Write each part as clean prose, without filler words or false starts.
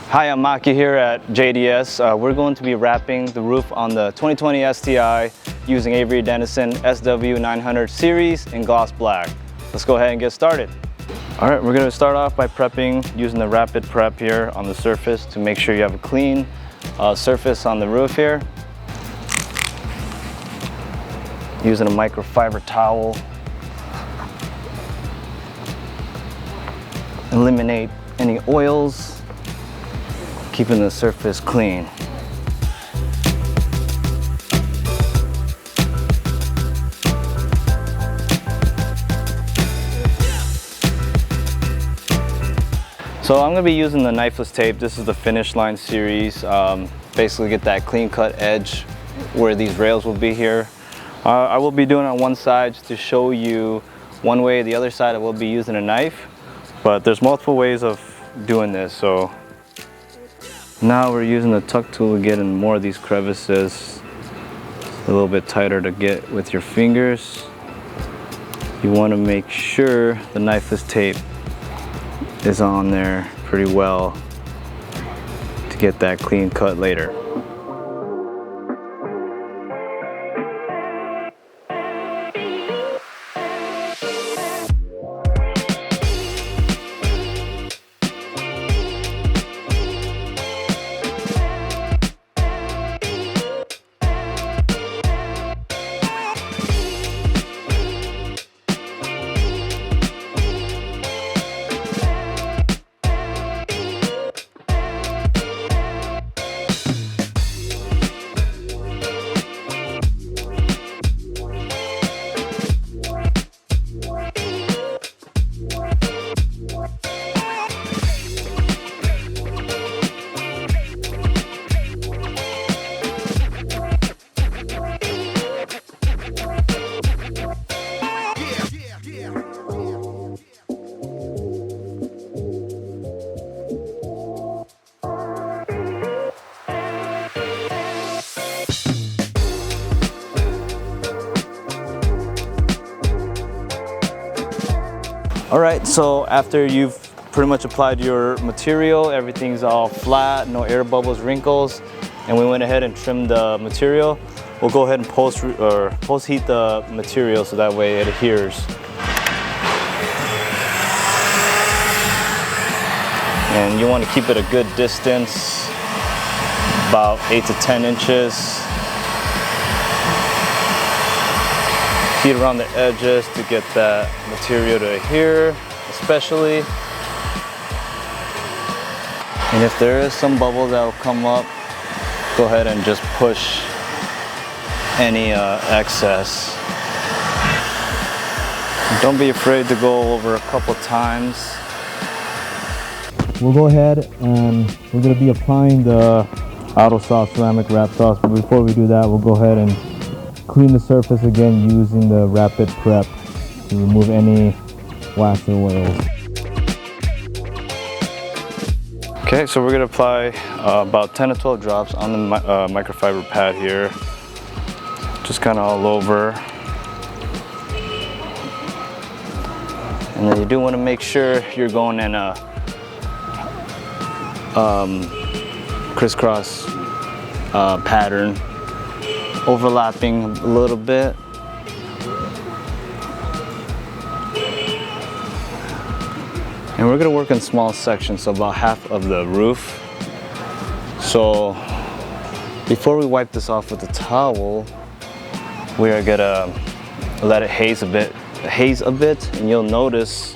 Hi, I'm Maki here at JDS. We're going to be wrapping the roof on the 2020 STI using Avery Dennison SW900 series in gloss black. Let's go ahead and get started. All right, we're going to start off by prepping using the rapid prep here on the surface to make sure you have a clean surface on the roof here. Using a microfiber towel. Eliminate any oils, keeping the surface clean. So I'm going to be using the knifeless tape. This is the Finish Line series. Basically get that clean cut edge where these rails will be here. I will be doing it on one side just to show you one way. The other side I will be using a knife, but there's multiple ways of doing this. So now we're using the tuck tool to get in more of these crevices. It's a little bit tighter to get with your fingers. You want to make sure the knifeless tape is on there pretty well to get that clean cut later. All right, so after you've pretty much applied your material, everything's all flat, no air bubbles, wrinkles, and we went ahead and trimmed the material, we'll go ahead and post heat the material so that way it adheres. And you want to keep it a good distance, about 8 to 10 inches. Heat around the edges to get that material to adhere, especially. And if there is some bubbles that will come up, go ahead and just push any excess. Don't be afraid to go over a couple times. We'll go ahead and we're going to be applying the auto soft ceramic wrap sauce, but before we do that, we'll go ahead and clean the surface again using the rapid prep to remove any wax or oils. Okay, so we're going to apply about 10 to 12 drops on the microfiber pad here, just kind of all over. And then you do want to make sure you're going in a crisscross pattern, overlapping a little bit. And we're going to work in small sections, so about half of the roof. So before we wipe this off with a towel, we are going to let it haze a bit, and you'll notice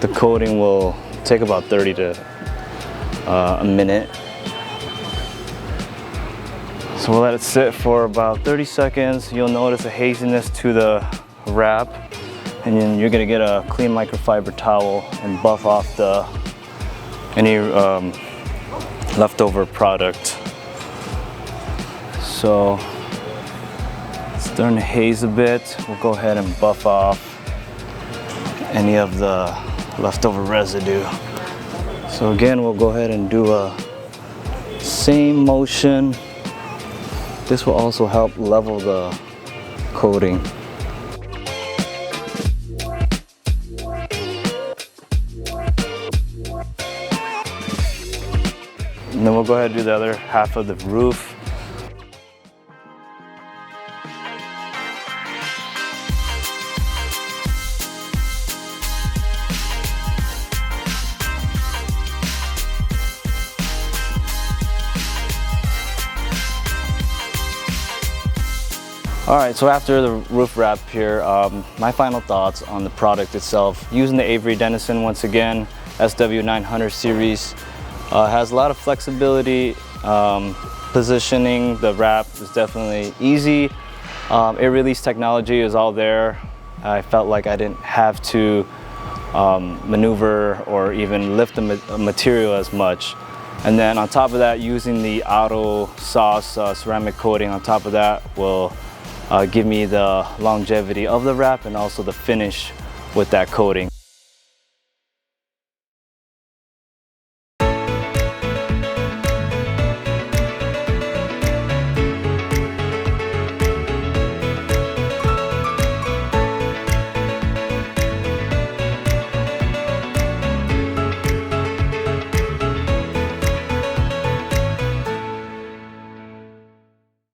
the coating will take about 30 to a minute. So we'll let it sit for about 30 seconds. You'll notice a haziness to the wrap, and then you're gonna get a clean microfiber towel and buff off any leftover product. So it's starting to haze a bit. We'll go ahead and buff off any of the leftover residue. So again, we'll go ahead and do a same motion. This will also help level the coating. And then we'll go ahead and do the other half of the roof. All right, so after the roof wrap here, my final thoughts on the product itself. Using the Avery Dennison, once again, SW900 series, has a lot of flexibility. Positioning the wrap is definitely easy. Air release technology is all there. I felt like I didn't have to maneuver or even lift the material as much. And then on top of that, using the auto sauce ceramic coating on top of that will give me the longevity of the wrap and also the finish with that coating.